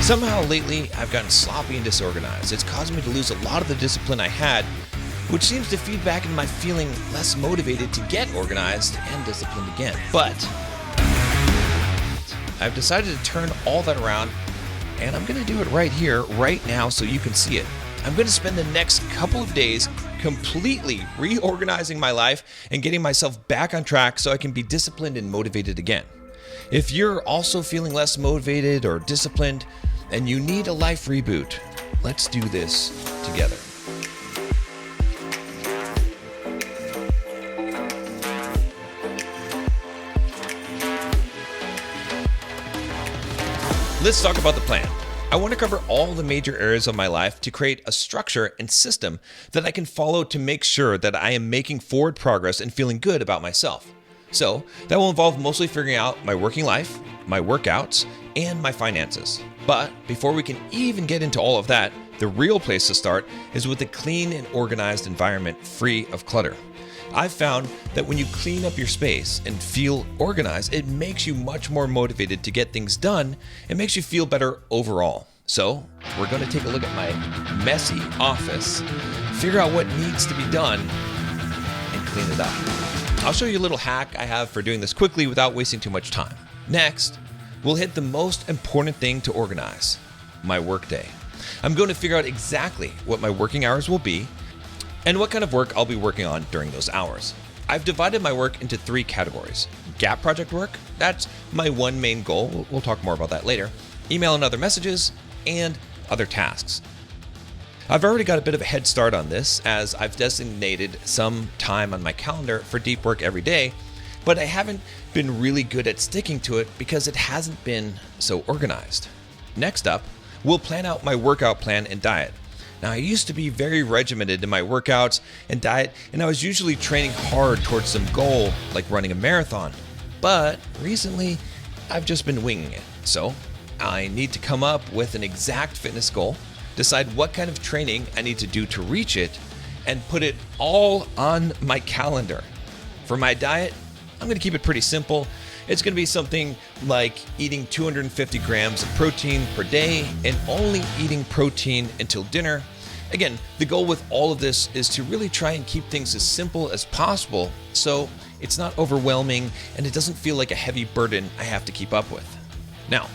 Somehow lately, I've gotten sloppy and disorganized. It's caused me to lose a lot of the discipline I had, which seems to feed back into my feeling less motivated to get organized and disciplined again. But I've decided to turn all that around, and I'm going to do it right here, right now, so you can see it. I'm going to spend the next couple of days completely reorganizing my life and getting myself back on track so I can be disciplined and motivated again. If you're also feeling less motivated or disciplined and you need a life reboot, let's do this together. Let's talk about the plan. I want to cover all the major areas of my life to create a structure and system that I can follow to make sure that I am making forward progress and feeling good about myself. So that will involve mostly figuring out my working life, my workouts, and my finances. But before we can even get into all of that, the real place to start is with a clean and organized environment free of clutter. I've found that when you clean up your space and feel organized, it makes you much more motivated to get things done. It makes you feel better overall. So we're going to take a look at my messy office, figure out what needs to be done, and clean it up. I'll show you a little hack I have for doing this quickly without wasting too much time. Next, we'll hit the most important thing to organize, my workday. I'm going to figure out exactly what my working hours will be and what kind of work I'll be working on during those hours. I've divided my work into 3 categories. Gap project work, that's my one main goal. We'll talk more about that later. Email and other messages, and other tasks. I've already got a bit of a head start on this as I've designated some time on my calendar for deep work every day, but I haven't been really good at sticking to it because it hasn't been so organized. Next up, we'll plan out my workout plan and diet. Now, I used to be very regimented in my workouts and diet, and I was usually training hard towards some goal, like running a marathon. But recently, I've just been winging it. So I need to come up with an exact fitness goal, decide what kind of training I need to do to reach it, and put it all on my calendar. For my diet, I'm going to keep it pretty simple. It's going to be something like eating 250 grams of protein per day and only eating protein until dinner. Again, the goal with all of this is to really try and keep things as simple as possible so it's not overwhelming and it doesn't feel like a heavy burden I have to keep up with. Now,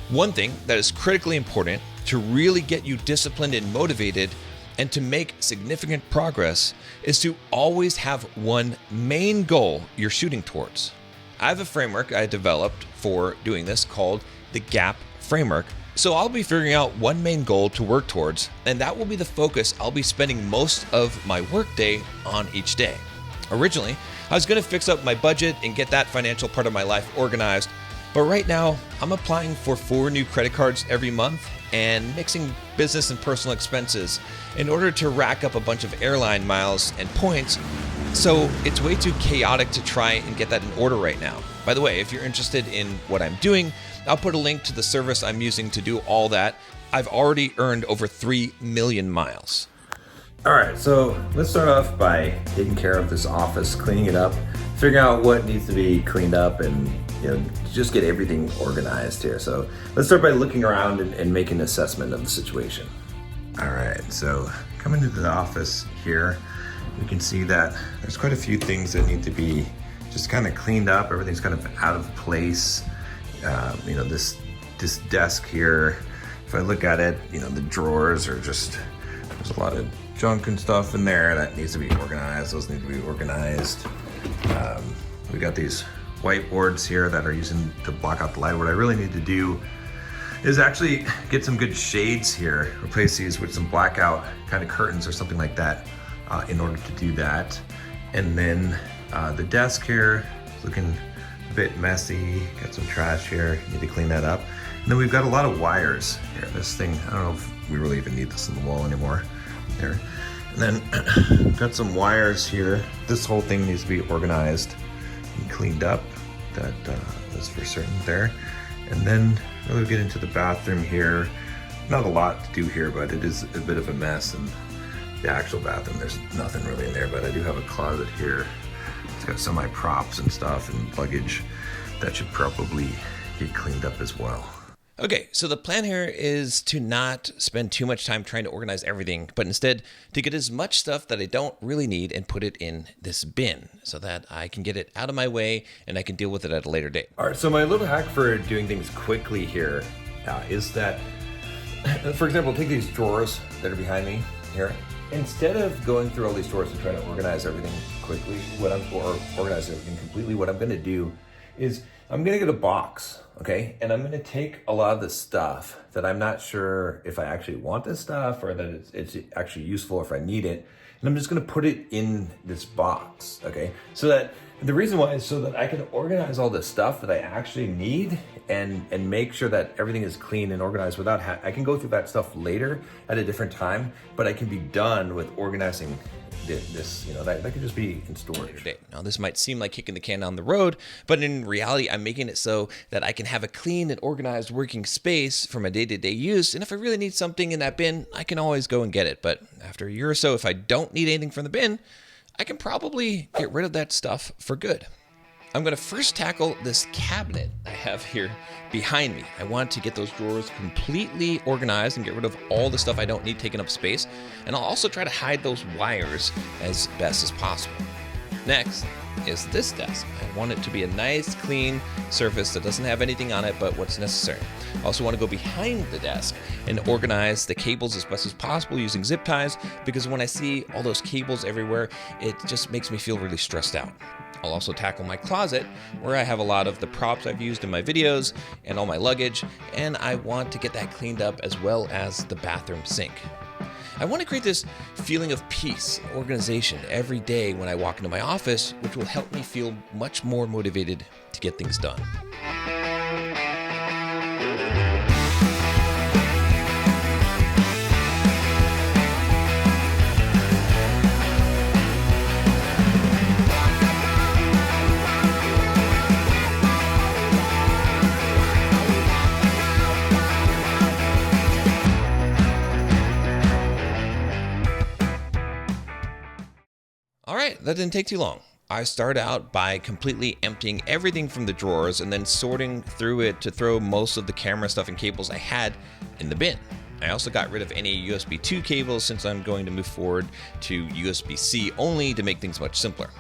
one thing that is critically important to really get you disciplined and motivated and to make significant progress is to always have one main goal you're shooting towards. I have a framework I developed for doing this called the GAP framework. So I'll be figuring out one main goal to work towards, and that will be the focus I'll be spending most of my workday on each day. Originally, I was going to fix up my budget and get that financial part of my life organized, but right now I'm applying for 4 new credit cards every month and mixing business and personal expenses in order to rack up a bunch of airline miles and points. So it's way too chaotic to try and get that in order right now. By the way, if you're interested in what I'm doing, I'll put a link to the service I'm using to do all that. I've already earned over 3 million miles. All right, so let's start off by taking care of this office, cleaning it up, figuring out what needs to be cleaned up, and just get everything organized here. So let's start by looking around and making an assessment of the situation. All right, so coming to the office here, we can see that there's quite a few things that need to be just kind of cleaned up. Everything's kind of out of place. This desk here, if I look at it, the drawers are just, there's a lot of junk and stuff in there that needs to be organized. Those need to be organized. We got these whiteboards here that are using to block out the light. What I really need to do is actually get some good shades here, replace these with some blackout kind of curtains or something like that in order to do that. And then the desk here is looking a bit messy, got some trash here, need to clean that up. And then we've got a lot of wires here. This thing, I don't know if we really even need this on the wall anymore. There. And then we've got some wires here. This whole thing needs to be organized and cleaned up. That's for certain there. And then really get into the bathroom here. Not a lot to do here, but it is a bit of a mess. And the actual bathroom, there's nothing really in there, but I do have a closet here. It's got some of my props and stuff and luggage that should probably get cleaned up as well. Okay, so the plan here is to not spend too much time trying to organize everything, but instead to get as much stuff that I don't really need and put it in this bin so that I can get it out of my way and I can deal with it at a later date. All right, so my little hack for doing things quickly here is that, for example, take these drawers that are behind me here. Instead of going through all these drawers and trying to organize everything quickly, organize everything completely, what I'm going to do is I'm going to get a box, okay? And I'm going to take a lot of the stuff that I'm not sure if I actually want this stuff or that it's actually useful if I need it. And I'm just going to put it in this box, okay? So that the reason why is so that I can organize all the stuff that I actually need and make sure that everything is clean and organized without I can go through that stuff later at a different time, but I can be done with organizing this, that could just be in storage. Now, this might seem like kicking the can down the road, but in reality, I'm making it so that I can have a clean and organized working space for my day-to-day use. And if I really need something in that bin, I can always go and get it. But after a year or so, if I don't need anything from the bin, I can probably get rid of that stuff for good. I'm going to first tackle this cabinet I have here behind me. I want to get those drawers completely organized and get rid of all the stuff I don't need taking up space. And I'll also try to hide those wires as best as possible. Next is this desk. I want it to be a nice, clean surface that doesn't have anything on it but what's necessary. I also want to go behind the desk and organize the cables as best as possible using zip ties, because when I see all those cables everywhere, it just makes me feel really stressed out. I'll also tackle my closet, where I have a lot of the props I've used in my videos and all my luggage, and I want to get that cleaned up as well as the bathroom sink. I want to create this feeling of peace and organization every day when I walk into my office, which will help me feel much more motivated to get things done. All right, that didn't take too long. I start out by completely emptying everything from the drawers and then sorting through it to throw most of the camera stuff and cables I had in the bin. I also got rid of any USB 2 cables since I'm going to move forward to USB-C only to make things much simpler.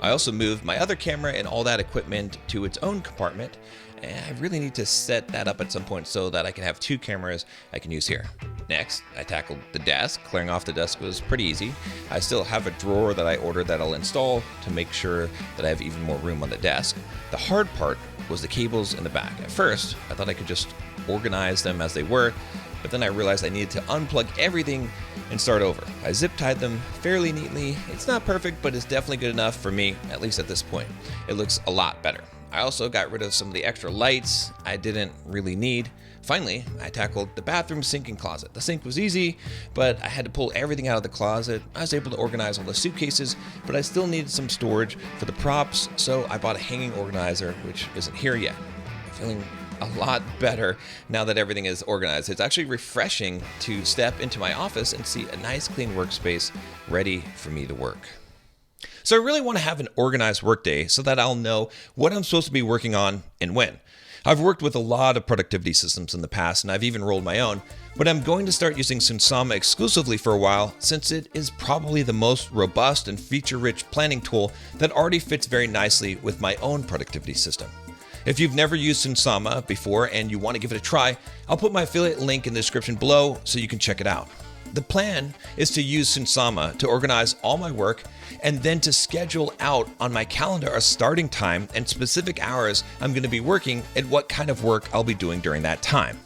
I also moved my other camera and all that equipment to its own compartment, and I really need to set that up at some point so that I can have two cameras I can use here. Next, I tackled the desk. Clearing off the desk was pretty easy. I still have a drawer that I ordered that I'll install to make sure that I have even more room on the desk. The hard part was the cables in the back. At first, I thought I could just organize them as they were, but then I realized I needed to unplug everything and start over. I zip tied them fairly neatly. It's not perfect, but it's definitely good enough for me, at least at this point. It looks a lot better. I also got rid of some of the extra lights I didn't really need. Finally, I tackled the bathroom sink and closet. The sink was easy, but I had to pull everything out of the closet. I was able to organize all the suitcases, but I still needed some storage for the props, so I bought a hanging organizer, which isn't here yet. I'm feeling a lot better now that everything is organized. It's actually refreshing to step into my office and see a nice clean workspace ready for me to work. So I really want to have an organized workday so that I'll know what I'm supposed to be working on and when. I've worked with a lot of productivity systems in the past, and I've even rolled my own, but I'm going to start using Sunsama exclusively for a while since it is probably the most robust and feature-rich planning tool that already fits very nicely with my own productivity system. If you've never used Sunsama before and you want to give it a try, I'll put my affiliate link in the description below so you can check it out. The plan is to use Sunsama to organize all my work and then to schedule out on my calendar a starting time and specific hours I'm going to be working and what kind of work I'll be doing during that time.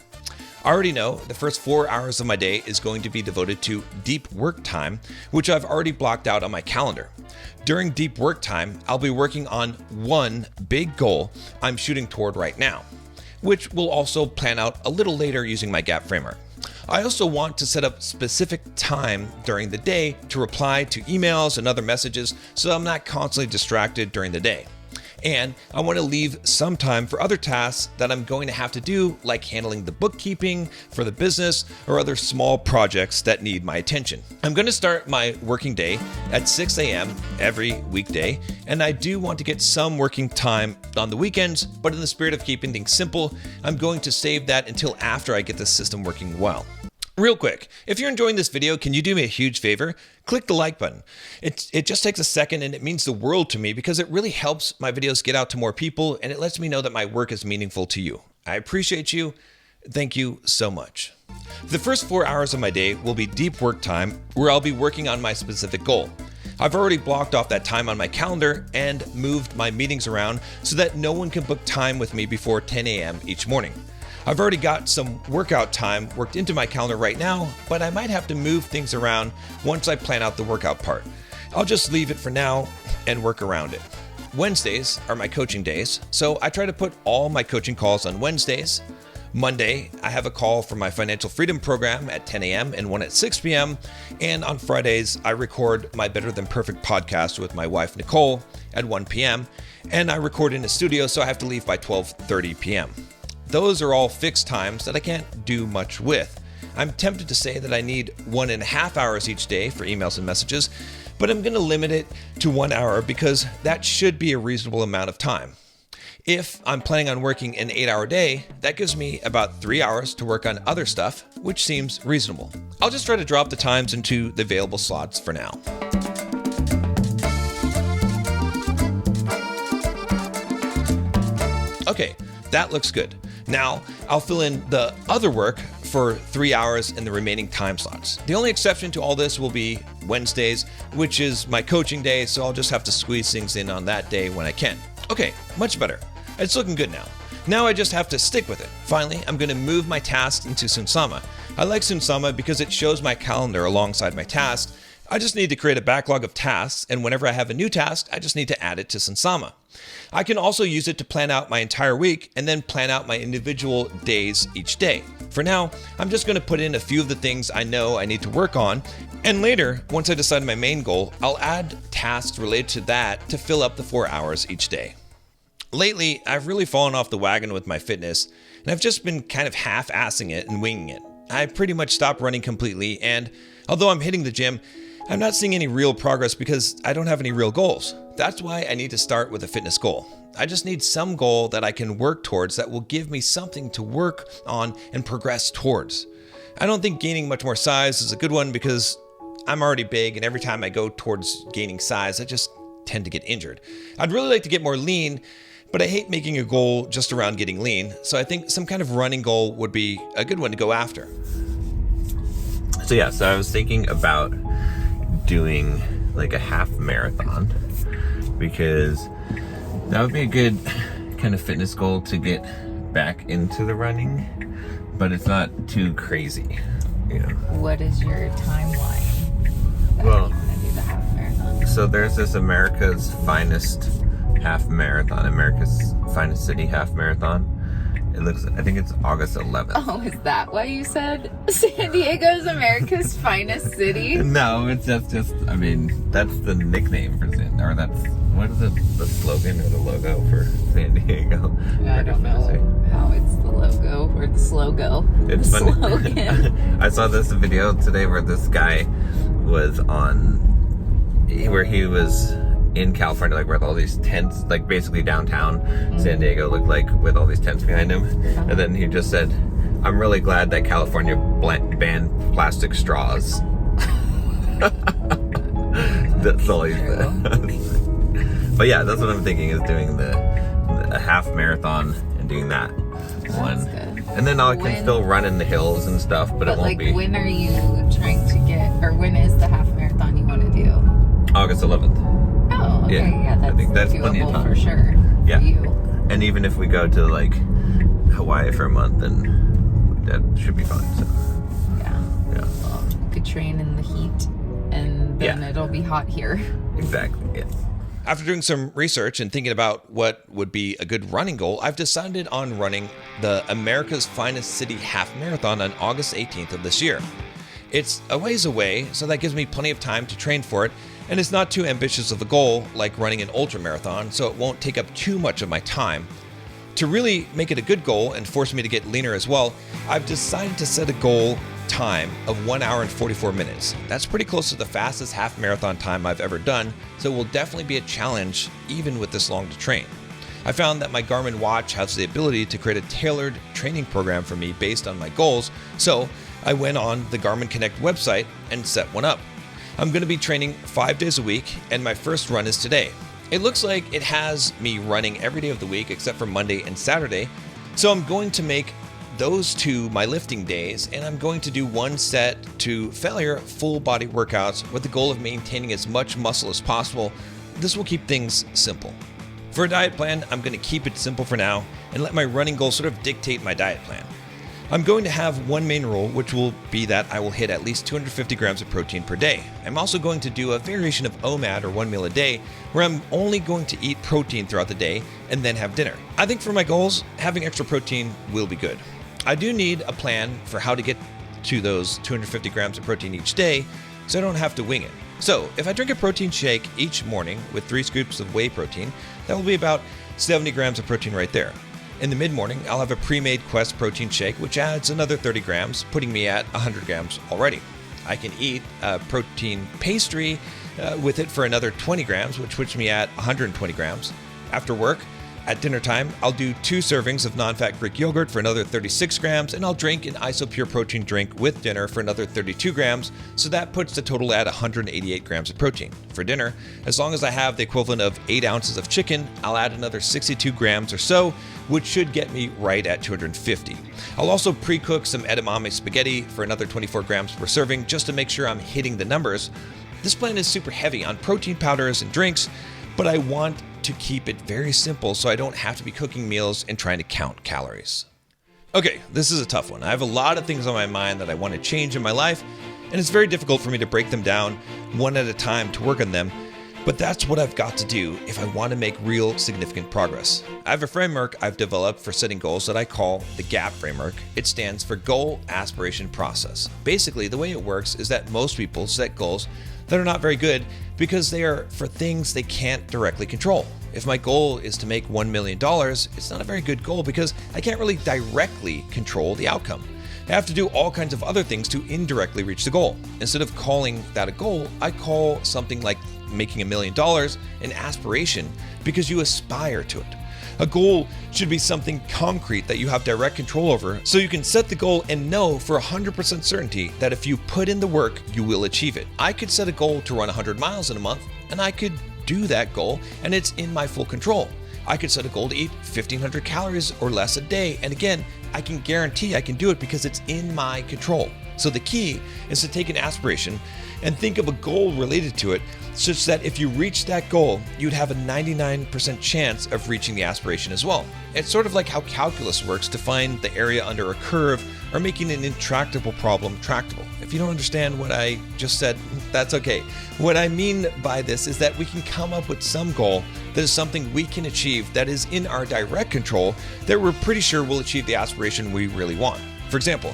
I already know the first 4 hours of my day is going to be devoted to deep work time, which I've already blocked out on my calendar. During deep work time, I'll be working on one big goal I'm shooting toward right now, which we'll also plan out a little later using my gap framework. I also want to set up specific time during the day to reply to emails and other messages so I'm not constantly distracted during the day. And I want to leave some time for other tasks that I'm going to have to do, like handling the bookkeeping for the business or other small projects that need my attention. I'm going to start my working day at 6 a.m. every weekday, and I do want to get some working time on the weekends, but in the spirit of keeping things simple, I'm going to save that until after I get the system working well. Real quick, if you're enjoying this video, can you do me a huge favor? Click the like button. It just takes a second and it means the world to me because it really helps my videos get out to more people and it lets me know that my work is meaningful to you. I appreciate you. Thank you so much. The first 4 hours of my day will be deep work time where I'll be working on my specific goal. I've already blocked off that time on my calendar and moved my meetings around so that no one can book time with me before 10 a.m. each morning. I've already got some workout time worked into my calendar right now, but I might have to move things around once I plan out the workout part. I'll just leave it for now and work around it. Wednesdays are my coaching days, so I try to put all my coaching calls on Wednesdays. Monday, I have a call for my financial freedom program at 10 a.m. and one at 6 p.m. And on Fridays, I record my Better Than Perfect podcast with my wife, Nicole, at 1 p.m. And I record in a studio, so I have to leave by 12:30 p.m. Those are all fixed times that I can't do much with. I'm tempted to say that I need 1.5 hours each day for emails and messages, but I'm going to limit it to 1 hour because that should be a reasonable amount of time. If I'm planning on working an 8-hour day, that gives me about 3 hours to work on other stuff, which seems reasonable. I'll just try to drop the times into the available slots for now. Okay, that looks good. Now, I'll fill in the other work for 3 hours in the remaining time slots. The only exception to all this will be Wednesdays, which is my coaching day, so I'll just have to squeeze things in on that day when I can. Okay, much better. It's looking good now. Now I just have to stick with it. Finally, I'm going to move my tasks into Sunsama. I like Sunsama because it shows my calendar alongside my tasks. I just need to create a backlog of tasks, and whenever I have a new task, I just need to add it to Sunsama. I can also use it to plan out my entire week and then plan out my individual days each day. For now, I'm just going to put in a few of the things I know I need to work on, and later, once I decide my main goal, I'll add tasks related to that to fill up the 4 hours each day. Lately, I've really fallen off the wagon with my fitness, and I've just been kind of half-assing it and winging it. I pretty much stopped running completely, and although I'm hitting the gym, I'm not seeing any real progress because I don't have any real goals. That's why I need to start with a fitness goal. I just need some goal that I can work towards that will give me something to work on and progress towards. I don't think gaining much more size is a good one because I'm already big, and every time I go towards gaining size, I just tend to get injured. I'd really like to get more lean, but I hate making a goal just around getting lean, so I think some kind of running goal would be a good one to go after. So I was thinking about doing like a half marathon because that would be a good kind of fitness goal to get back into the running, but it's not too crazy, you know. What is your timeline that Well, you want to do the half marathon? So there's this America's Finest half marathon, America's Finest City half marathon. I think it's August 11th. Oh, is that why you said San Diego's America's finest city? No, it's just, I mean, that's the nickname for San, or that's, what is it, the slogan or the logo for San Diego? I don't know how it's the logo or the slogo. It's the funny. slogan. I saw this video today where this guy was where he was in California, like with all these tents, like basically downtown San Diego looked like with all these tents behind him. And then he just said, "I'm really glad that California banned plastic straws." That's all he said. But yeah, that's what I'm thinking, is doing a half marathon and doing that one. Good. And then I can still run in the hills and stuff, but it won't be. When are you trying to get, or when is the half marathon you want to do? August 11th. Oh, okay, yeah, I think that's plenty of doable time. for sure. Yeah. For you. And even if we go to like Hawaii for a month, then that should be fine. So Yeah. yeah, Well, you could train in the heat, and then it'll be hot here. exactly. Yeah. After doing some research and thinking about what would be a good running goal, I've decided on running the America's Finest City Half Marathon on August 18th of this year. It's a ways away, so that gives me plenty of time to train for it, and it's not too ambitious of a goal like running an ultra marathon, so it won't take up too much of my time. To really make it a good goal and force me to get leaner as well, I've decided to set a goal time of 1 hour and 44 minutes. That's pretty close to the fastest half marathon time I've ever done, so it will definitely be a challenge even with this long to train. I found that my Garmin watch has the ability to create a tailored training program for me based on my goals, so I went on the Garmin Connect website and set one up. I'm going to be training 5 days a week, and my first run is today. It looks like it has me running every day of the week except for Monday and Saturday, so I'm going to make those two my lifting days, and I'm going to do 1 set to failure full body workouts with the goal of maintaining as much muscle as possible. This will keep things simple. For a diet plan, I'm going to keep it simple for now and let my running goals sort of dictate my diet plan. I'm going to have one main rule, which will be that I will hit at least 250 grams of protein per day. I'm also going to do a variation of OMAD, or 1 meal a day, where I'm only going to eat protein throughout the day and then have dinner. I think for my goals, having extra protein will be good. I do need a plan for how to get to those 250 grams of protein each day, so I don't have to wing it. So if I drink a protein shake each morning with 3 scoops of whey protein, that will be about 70 grams of protein right there. In the mid-morning, I'll have a pre-made Quest protein shake, which adds another 30 grams, putting me at 100 grams already. I can eat a protein pastry with it for another 20 grams, which puts me at 120 grams. After work, at dinner time, I'll do 2 servings of non-fat Greek yogurt for another 36 grams, and I'll drink an Isopure protein drink with dinner for another 32 grams, so that puts the total at 188 grams of protein. For dinner, as long as I have the equivalent of 8 ounces of chicken, I'll add another 62 grams or so, which should get me right at 250. I'll also pre-cook some edamame spaghetti for another 24 grams per serving, just to make sure I'm hitting the numbers. This plan is super heavy on protein powders and drinks, but I want to keep it very simple so I don't have to be cooking meals and trying to count calories. Okay, this is a tough one. I have a lot of things on my mind that I want to change in my life, and it's very difficult for me to break them down one at a time to work on them, but that's what I've got to do if I want to make real significant progress. I have a framework I've developed for setting goals that I call the GAP framework. It stands for Goal Aspiration Process. Basically, the way it works is that most people set goals that are not very good because they are for things they can't directly control. If my goal is to make $1 million, it's not a very good goal because I can't really directly control the outcome. I have to do all kinds of other things to indirectly reach the goal. Instead of calling that a goal, I call something like making $1 million an aspiration because you aspire to it. A goal should be something concrete that you have direct control over, so you can set the goal and know for 100% certainty that if you put in the work, you will achieve it. I could set a goal to run 100 miles in a month, and I could do that goal, and it's in my full control. I could set a goal to eat 1,500 calories or less a day, and again, I can guarantee I can do it because it's in my control. So the key is to take an aspiration and think of a goal related to it, such that if you reach that goal, you'd have a 99% chance of reaching the aspiration as well. It's sort of like how calculus works to find the area under a curve or making an intractable problem tractable. If you don't understand what I just said, that's okay. What I mean by this is that we can come up with some goal that is something we can achieve that is in our direct control that we're pretty sure will achieve the aspiration we really want. For example,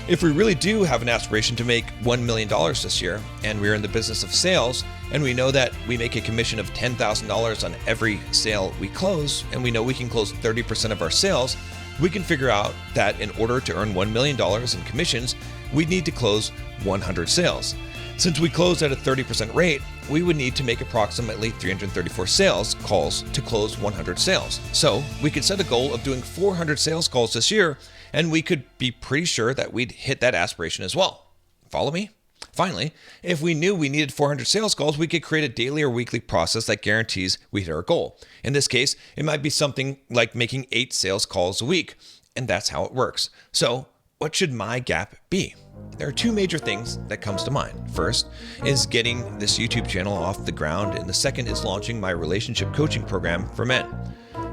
if we really do have an aspiration to make $1 million this year, and we're in the business of sales, and we know that we make a commission of $10,000 on every sale we close, and we know we can close 30% of our sales, we can figure out that in order to earn $1 million in commissions, we'd need to close 100 sales. Since we closed at a 30% rate, we would need to make approximately 334 sales calls to close 100 sales. So we could set a goal of doing 400 sales calls this year, and we could be pretty sure that we'd hit that aspiration as well. Follow me? Finally, if we knew we needed 400 sales calls, we could create a daily or weekly process that guarantees we hit our goal. In this case, it might be something like making 8 sales calls a week, and that's how it works. So what should my gap be? There are 2 major things that comes to mind. First is getting this YouTube channel off the ground, and the second is launching my relationship coaching program for men.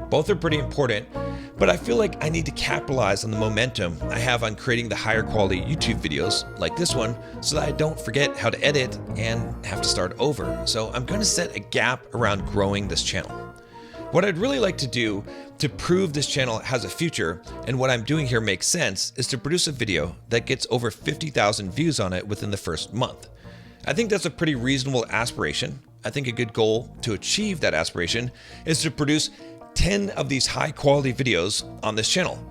Both are pretty important, but I feel like I need to capitalize on the momentum I have on creating the higher quality YouTube videos like this one so that I don't forget how to edit and have to start over. So I'm going to set a gap around growing this channel. What I'd really like to do to prove this channel has a future and what I'm doing here makes sense is to produce a video that gets over 50,000 views on it within the first month. I think that's a pretty reasonable aspiration, I think a good goal to achieve that aspiration is to produce 10 of these high quality videos on this channel.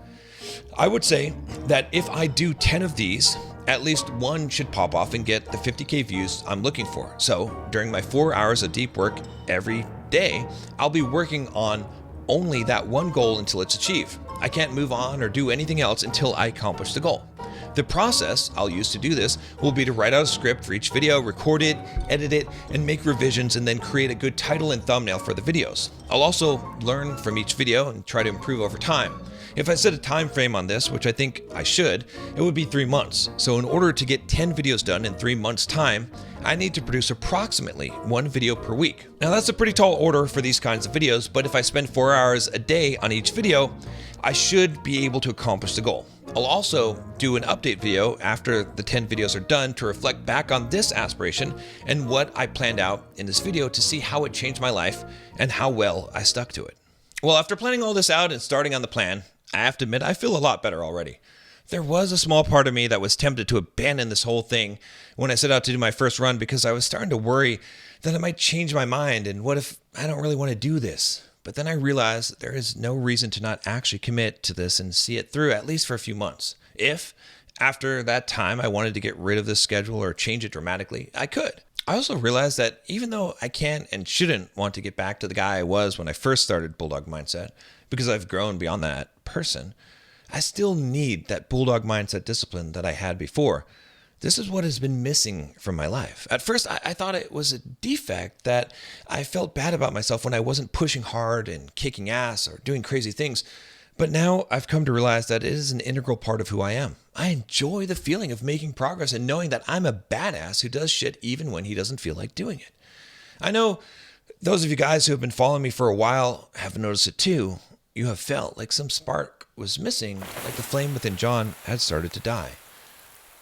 I would say that if I do 10 of these, at least one should pop off and get the 50K views I'm looking for. So during my 4 hours of deep work every day, I'll be working on only that one goal until it's achieved. I can't move on or do anything else until I accomplish the goal. The process I'll use to do this will be to write out a script for each video, record it, edit it, and make revisions, and then create a good title and thumbnail for the videos. I'll also learn from each video and try to improve over time. If I set a time frame on this, which I think I should, it would be 3 months. So in order to get 10 videos done in 3 months' time, I need to produce approximately 1 video per week. Now that's a pretty tall order for these kinds of videos, but if I spend 4 hours a day on each video, I should be able to accomplish the goal. I'll also do an update video after the 10 videos are done to reflect back on this aspiration and what I planned out in this video to see how it changed my life and how well I stuck to it. Well, after planning all this out and starting on the plan, I have to admit I feel a lot better already. There was a small part of me that was tempted to abandon this whole thing when I set out to do my first run because I was starting to worry that I might change my mind and what if I don't really want to do this? But then I realized there is no reason to not actually commit to this and see it through at least for a few months. If, after that time, I wanted to get rid of this schedule or change it dramatically, I could. I also realized that even though I can't and shouldn't want to get back to the guy I was when I first started Bulldog Mindset, because I've grown beyond that person, I still need that Bulldog Mindset discipline that I had before. This is what has been missing from my life. At first, I thought it was a defect that I felt bad about myself when I wasn't pushing hard and kicking ass or doing crazy things. But now I've come to realize that it is an integral part of who I am. I enjoy the feeling of making progress and knowing that I'm a badass who does shit even when he doesn't feel like doing it. I know those of you guys who have been following me for a while have noticed it too. You have felt like some spark was missing, like the flame within John had started to die.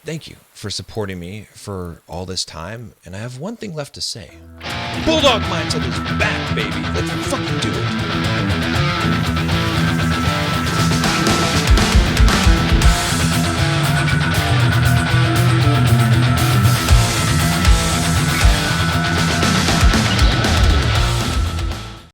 Thank you for supporting me for all this time, and I have one thing left to say. Bulldog Mindset is back, baby. Let's fucking do it.